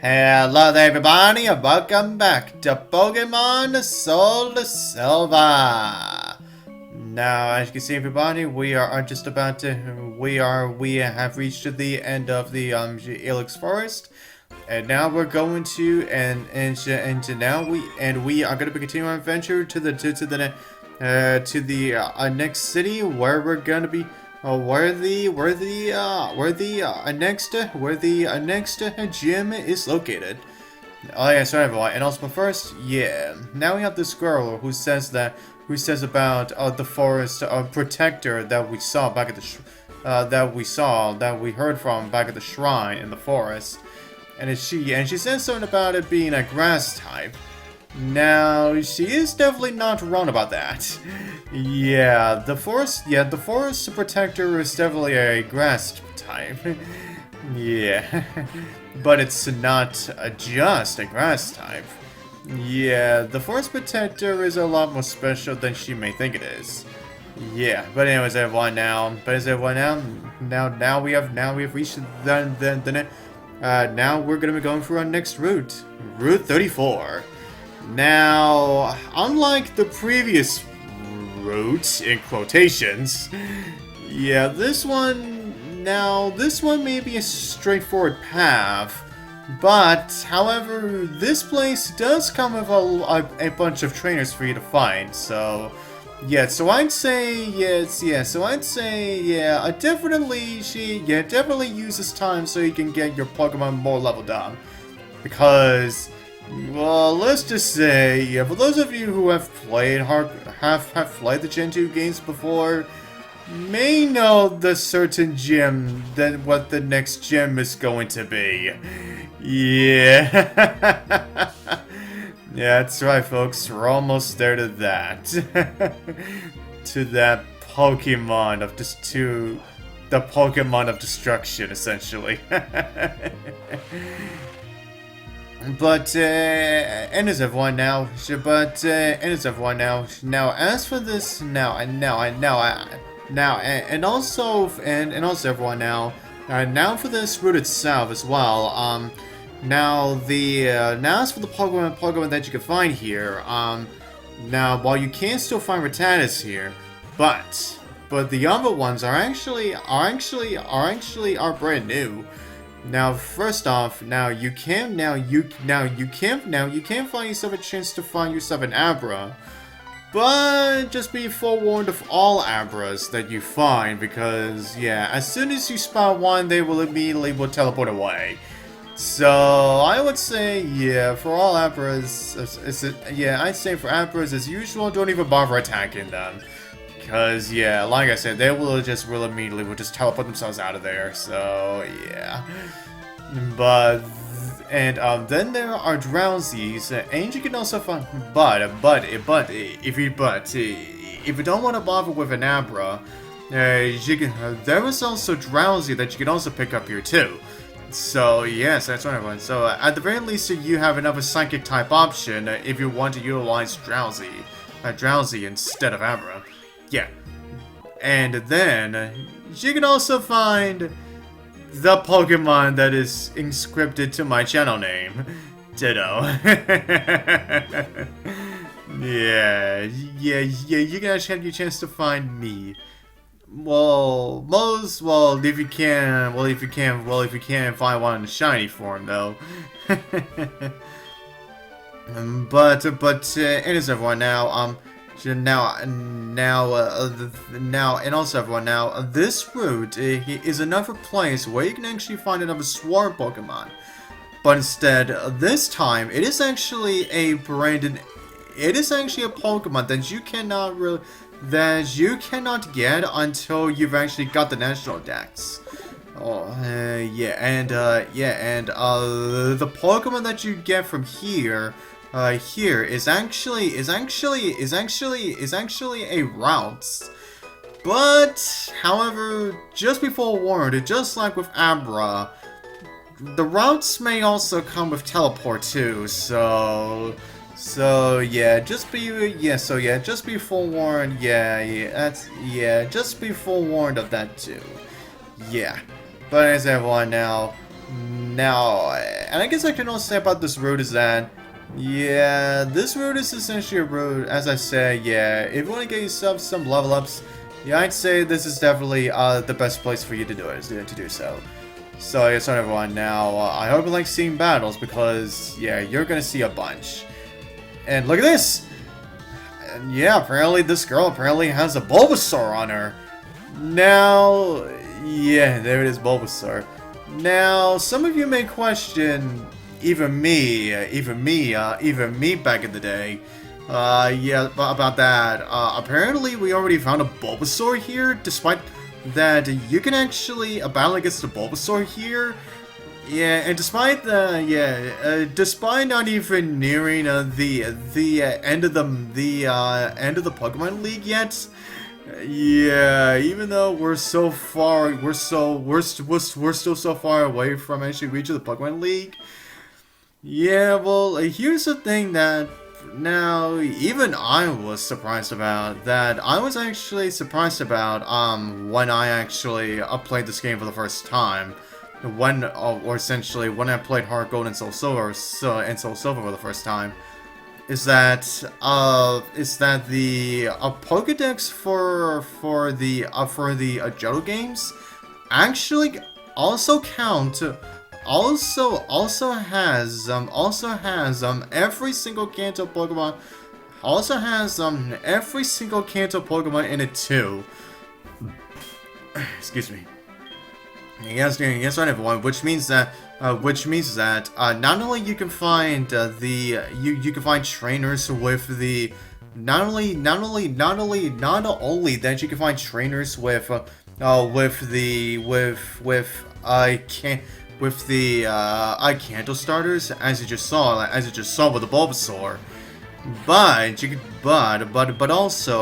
Hello there everybody and welcome back to Pokemon SoulSilver. Now, as you can see everybody, we have reached the end of the Ilex Forest. And now we're going to we are going to be continuing our adventure to the next city where we're going to be where the next gym is located. Oh yeah, sorry everyone. And also, but first, yeah. Now we have this girl who says about the forest protector that we saw back at the that we heard from back at the shrine in the forest, and she says something about it being a grass type. Now, she is definitely not wrong about that. Yeah, the forest protector is definitely a grass type. Yeah, but it's not just a grass type. Yeah, the forest protector is a lot more special than she may think it is. Yeah, but anyways, everyone, now we have reached now we're gonna be going for our next route, Route 34. Now, unlike the previous route, in quotations, yeah, this one may be a straightforward path, but, however, this place does come with a bunch of trainers for you to find, so, yeah, definitely use this time so you can get your Pokemon more leveled up, because, well, let's just say, yeah, for those of you who have played the Gen 2 games before, may know the certain gym what the next gym is going to be. Yeah. Yeah, that's right, folks. We're almost there to that. To that Pokemon of the Pokemon of destruction, essentially. But, and as everyone now, now, as for this, now, for this route itself as well, now, as for the Pokemon that you can find here, now, while you can still find Rattatas here, but the other ones are brand new. Now, first off, you can find yourself a chance to find yourself an Abra, but just be forewarned of all Abras that you find, because yeah, as soon as you spot one, they will immediately teleport away. So I would say, yeah, for all Abras, I'd say for Abras as usual, don't even bother attacking them. Because, yeah, like I said, they will immediately just teleport themselves out of there, so, yeah. But, and, then there are Drowzees, and you can also find, if you don't want to bother with an Abra, there is also Drowzee that you can also pick up here, too. So, yes, that's right, everyone. So, at the very least, you have another Psychic-type option if you want to utilize Drowzee instead of Abra. Yeah, and then you can also find the Pokemon that is inscripted to my channel name, Ditto. yeah, you can actually have your chance to find me. If you can find one in the shiny form, though. But it is everyone now. And also everyone, now, this route is another place where you can actually find another swarm Pokemon. But instead, this time, it is actually a Pokemon that you cannot get until you've actually got the National Dex. The Pokemon that you get from here is actually a Routes. But, however, just be forewarned, just like with Abra, the Routes may also come with Teleport too, just be forewarned, just be forewarned of that too. Yeah. But as everyone now, Now, and I guess I can also say about this road is that, yeah, this road is essentially a road, as I said, yeah, if you want to get yourself some level ups, yeah, I'd say this is definitely the best place for you to do it, to do so. So, yes, everyone, now, I hope you like seeing battles, because, yeah, you're gonna see a bunch. And look at this! And yeah, apparently this girl apparently has a Bulbasaur on her. Now, yeah, there it is, Bulbasaur. Now, some of you may question, even me back in the day, yeah, about that. Apparently we already found a Bulbasaur here, despite that you can actually battle against the Bulbasaur here. Yeah, and despite despite not even nearing the end of the Pokemon League yet. Yeah, even though we're still so far away from actually reaching the Pokemon League. Yeah, well, here's the thing that now even I was surprised about. That I was actually surprised about when I actually played this game for the first time. When or essentially when I played Heart Gold and SoulSilver for the first time. Is that the Pokédex for the Johto games actually also count also has every single Kanto Pokemon every single Kanto Pokemon in it too. Excuse me. Yes, right, everyone. Which means that not only you can find you can find trainers with the not only that you can find trainers with Kanto starters, as you just saw with the Bulbasaur. But you could, but also,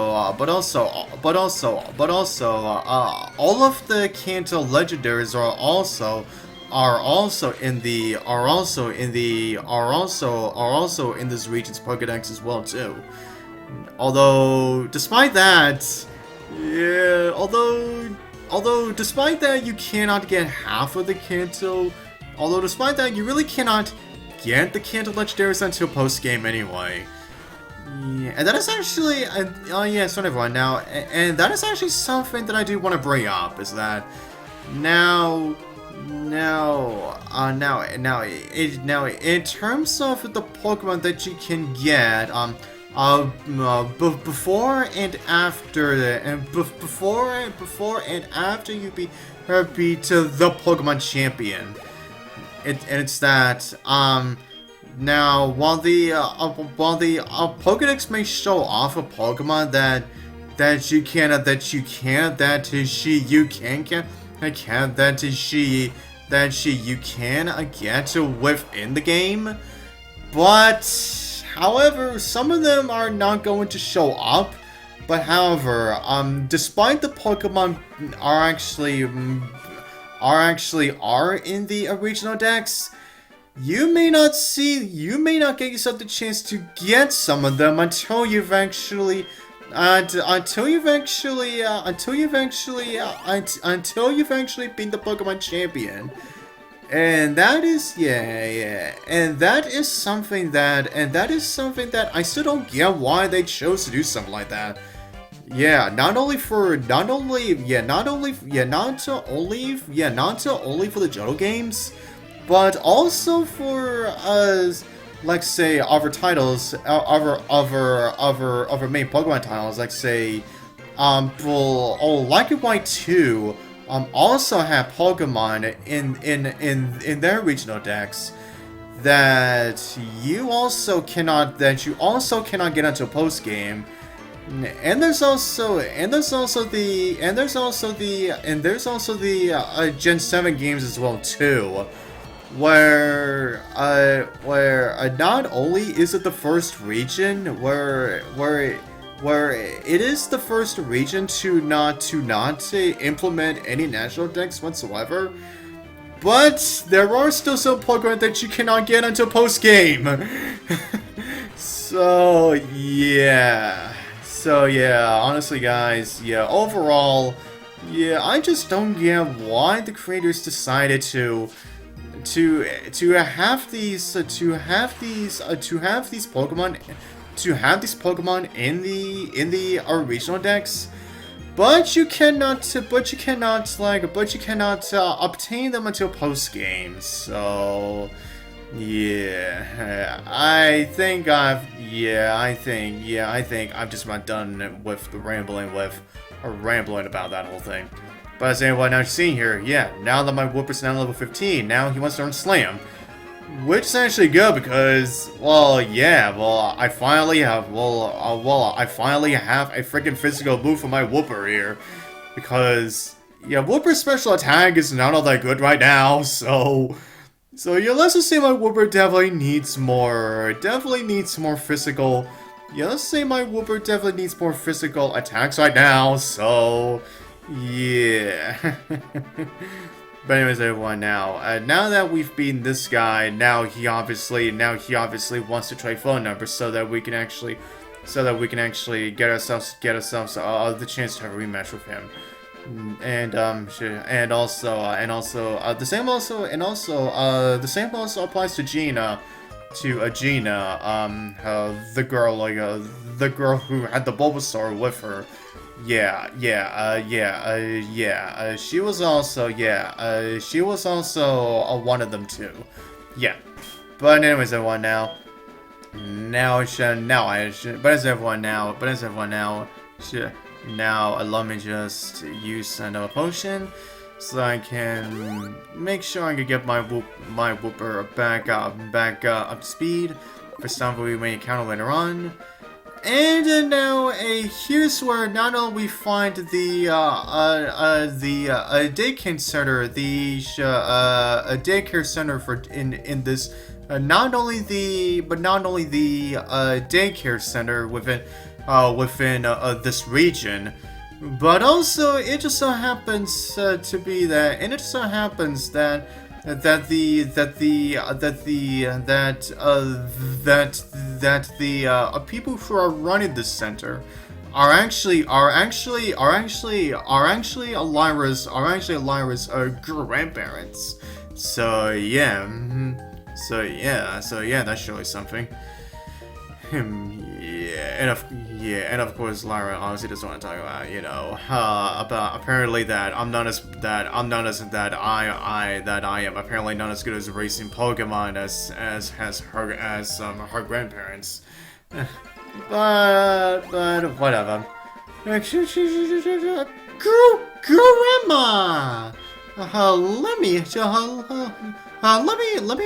all of the Kanto legendaries are also in this region's Pokédex as well too. Although, despite that, yeah, although despite that you cannot get half of the Kanto. Although despite that you really cannot get the Kanto legendaries until post game anyway. Yeah, and that is actually, yeah, so everyone now, and that is actually something that I do want to bring up, is that now, in terms of the Pokemon that you can get, before and after you beat the Pokemon champion, it's that, now, while the Pokédex may show off a Pokemon that you can get within the game, but however, some of them are not going to show up. But however, despite the Pokemon are in the original decks, you may not get yourself the chance to get some of them until you've actually beat the Pokemon champion. And that is and that is something that I still don't get why they chose to do something like that. Yeah, not only for the Johto games, but also for like say other titles, other main Pokemon titles, like say Like and White 2 also have Pokemon in their regional decks that you also cannot get until post game. And there's also the Gen 7 games as well too, where not only is it the first region where it is the first region to not implement any national decks whatsoever, but there are still some Pokemon that you cannot get until post game. So yeah, honestly guys, yeah, overall, yeah, I just don't get why the creators decided to to have these Pokemon in the original decks, but you cannot obtain them until post game. So yeah, I think I've just about done with the rambling about that whole thing. But as anyone now seeing here, yeah, now that my Whooper's now level 15, now he wants to learn Slam. Which is actually good because, well, yeah, I finally have a freaking physical move for my Whooper here. Because, yeah, Whooper's special attack is not all that good right now, so yeah, let's just say my Whooper definitely needs more physical, yeah, let's say my Whooper definitely needs more physical attacks right now, so yeah. But anyways, everyone, now that we've beaten this guy, now he obviously wants to trade phone numbers so that we can actually get ourselves the chance to have a rematch with him. The same also applies to Gina. The girl who had the Bulbasaur with her. She was also one of them too. Yeah. But anyways, everyone, now allow me just use another potion so I can make sure I can get my Whooper back up to speed for some we may encounter later on. And now here's where not only we find the daycare center, daycare center for in this not only the daycare center within this region, but also it just so happens to be that, and it just so happens that the people who are running this center are actually Lyra's grandparents. So yeah, that's really something. And of course, Lyra obviously doesn't want to talk about, about apparently that I am apparently not as good as racing Pokemon as her grandparents. but whatever. Grandma, let me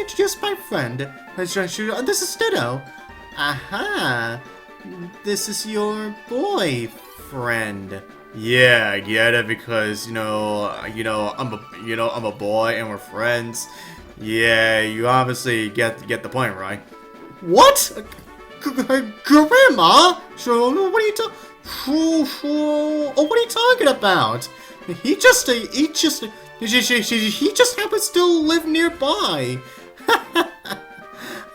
introduce my friend. This is Ditto. Aha! This is your boyfriend. Yeah, I get it because I'm a boy and we're friends. Yeah, you obviously get the point, right? What? Grandma? What are you talking about? He just happens to live nearby.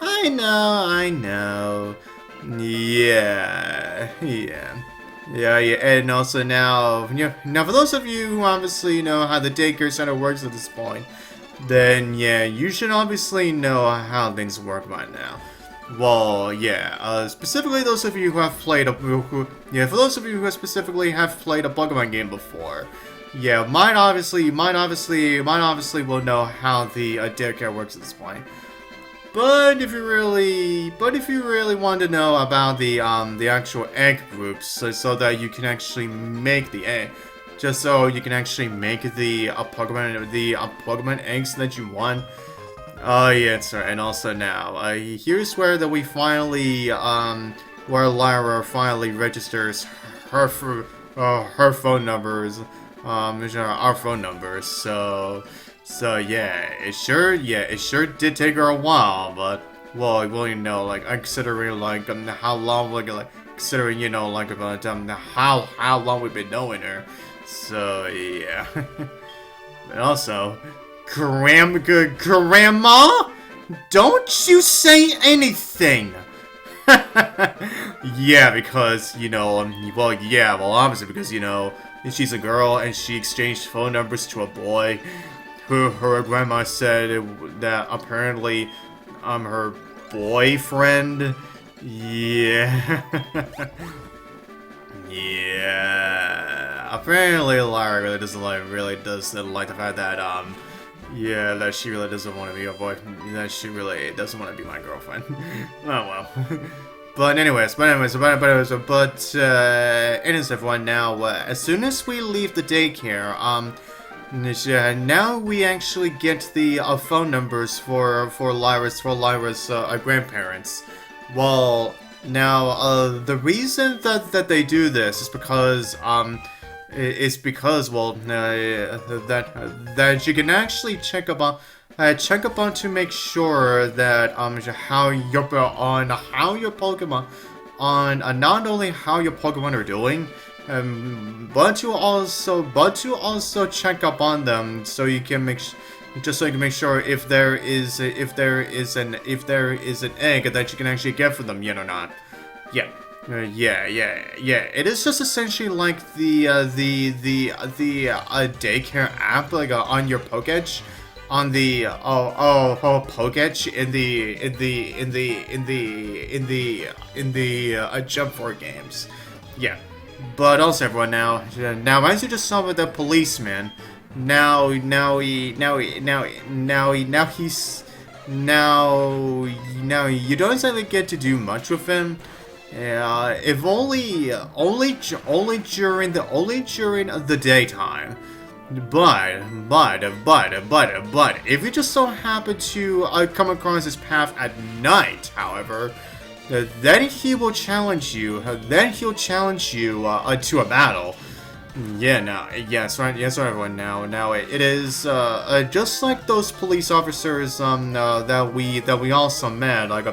I know. Yeah, and also now for those of you who obviously know how the daycare center works at this point, then yeah, you should obviously know how things work by now. Well, yeah, specifically those of you who have played for those of you who specifically have played a Pokemon game before, yeah, might obviously will know how the daycare works at this point. But if you really want to know about the actual egg groups, so that you can actually make the egg, just so you can actually make the Pokemon eggs that you want. Oh yeah, sir. And also now, here's where we finally where Lyra finally registers her phone numbers, our phone numbers. So yeah, it sure did take her a while, but well, considering how long about how long we've been knowing her. So yeah. And also, Grandma, don't you say anything. Yeah, because obviously because she's a girl and she exchanged phone numbers to a boy. her grandma said that apparently her boyfriend, yeah. Yeah, apparently Lyra really doesn't like the fact that yeah, that she really doesn't want to be a boyfriend, that she really doesn't want to be my girlfriend. Oh well. But anyways, anyways, everyone, now as soon as we leave the daycare, now we actually get the phone numbers for Lyra's grandparents. Well, now the reason that they do this is because that you can actually check up on to make sure that how your Pokemon not only how your Pokemon are doing, but to also check up on them so you can make sure if there is an egg that you can actually get from them yet or not. Yeah. Yeah. It is just essentially like the daycare app, like on your Pokédex, on the Pokédex in the Jump 4 games. Yeah. But also, everyone, now as you just saw with the policeman, now you don't exactly get to do much with him. If only during the daytime. But if you just so happen to come across his path at night, however, then he will challenge you. To a battle. Yes, right, everyone. Now it is just like those police officers that we also met, like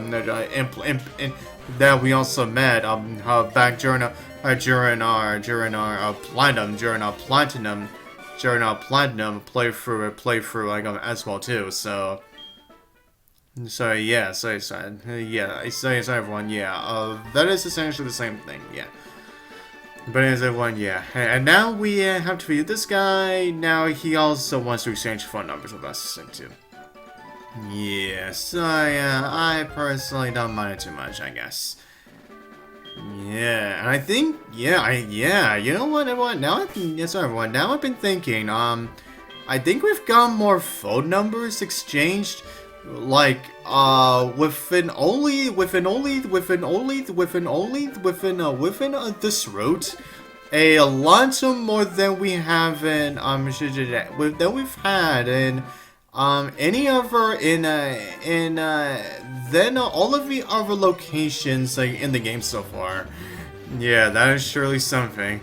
that we also met back during our platinum playthrough like as well too. So everyone, that is essentially the same thing, yeah. But as everyone, yeah. And now we have to feed this guy. Now he also wants to exchange phone numbers with us too. Yes, I personally don't mind it too much, I guess. Yeah, and I think, you know what, everyone? Now I've been thinking, I think we've got more phone numbers exchanged, like, within this route, a lot more than we have in, than we've had in, any other than all of the other locations like in the game so far. Yeah, that is surely something.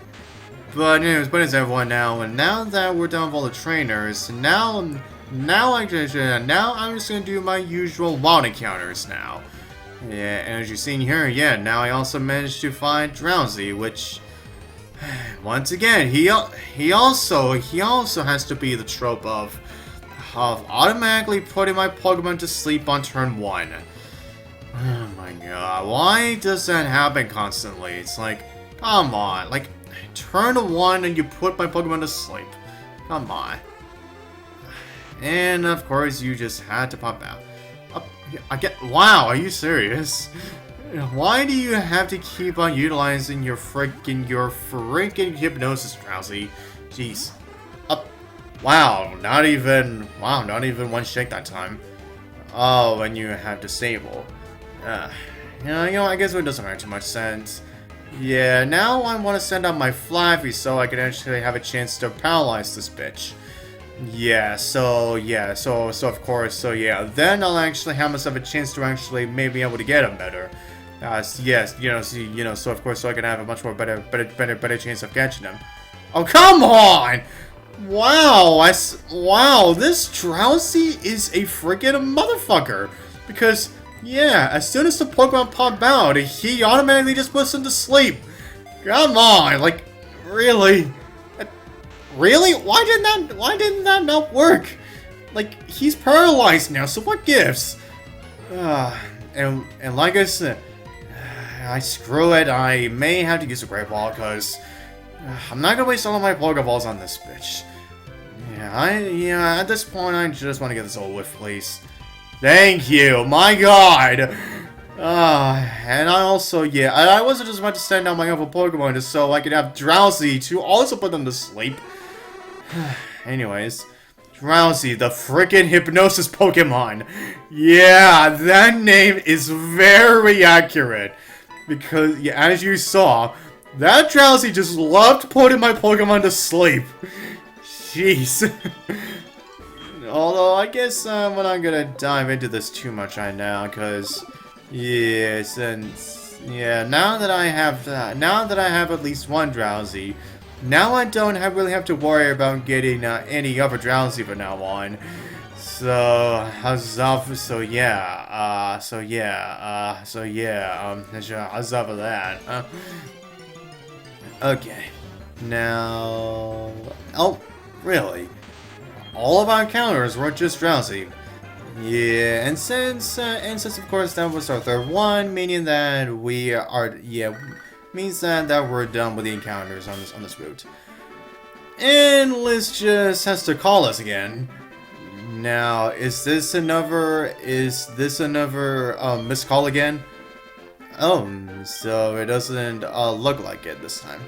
But anyways, everyone, now that we're done with all the trainers, now I'm just gonna do my usual wild encounters now. Yeah, and as you've seen here, now I also managed to find Drowzee, which once again he also has to be the trope of automatically putting my Pokemon to sleep on turn 1. Oh my god, why does that happen constantly? It's like, come on, like, turn 1 and you put my Pokemon to sleep. Come on. And of course, you just had to pop out. Wow, are you serious? Why do you have to keep on utilizing your freaking hypnosis, Drowzee? Jeez. Wow, not even one shake that time. Oh, and you have disable. I guess it doesn't make too much sense. Yeah, now I want to send out my Flaffy so I can actually have a chance to paralyze this bitch. So of course, then I'll actually have myself a chance to actually maybe able to get him better. So of course, so I can have a much more better chance of catching him. Oh, come on! Wow, this Drowzee is a freaking motherfucker. Because, as soon as the Pokemon pop out, he automatically just puts him to sleep. Come on, like, really? Really? Why didn't that not work? Like, he's paralyzed now, so what gives? And like I said, screw it, I may have to use a Great Ball, because I'm not gonna waste all of my Pokeballs on this bitch. Yeah, at this point, I just want to get this over with, please. Thank you, my god! And I also, yeah, I wasn't just about to send out my other Pokemon just so I could have Drowzee to also put them to sleep. Anyways, Drowzee, the frickin' hypnosis Pokemon. Yeah, that name is very accurate. Because, yeah, as you saw, that Drowzee just loved putting my Pokemon to sleep. Jeez. Although, I guess we're not gonna dive into this too much right now, because, yeah, now that I have at least one Drowzee, now I don't really have to worry about getting any other Drowzee from now on. So how's up for that? Okay. Now, oh, really? All of our encounters were just Drowzee. Yeah, and since of course that was our third one, meaning that that we're done with the encounters on this route. And Liz just has to call us again. Now, is this another missed call again? Oh, so it doesn't look like it this time.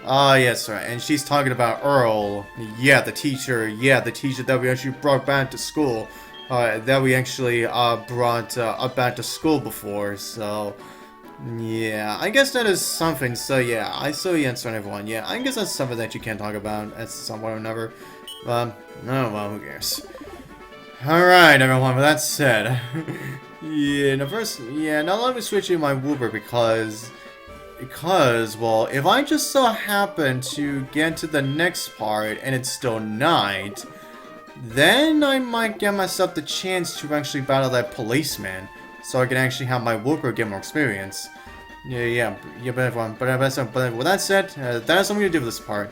Yes, right. And she's talking about Earl. Yeah, the teacher that we actually brought back to school. That we actually brought back to school before. So, yeah, I guess that is something. So yeah, answer everyone. Yeah, I guess that's something that you can't talk about at some point or another. Oh well, who cares? Alright, everyone, with that said, now let me switch to my Wooper because, well, if I just so happen to get to the next part and it's still night, then I might get myself the chance to actually battle that policeman, so I can actually have my Wooper get more experience. But with that said, that's what I'm going to do with this part.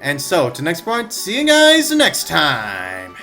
And so, to the next part, see you guys next time!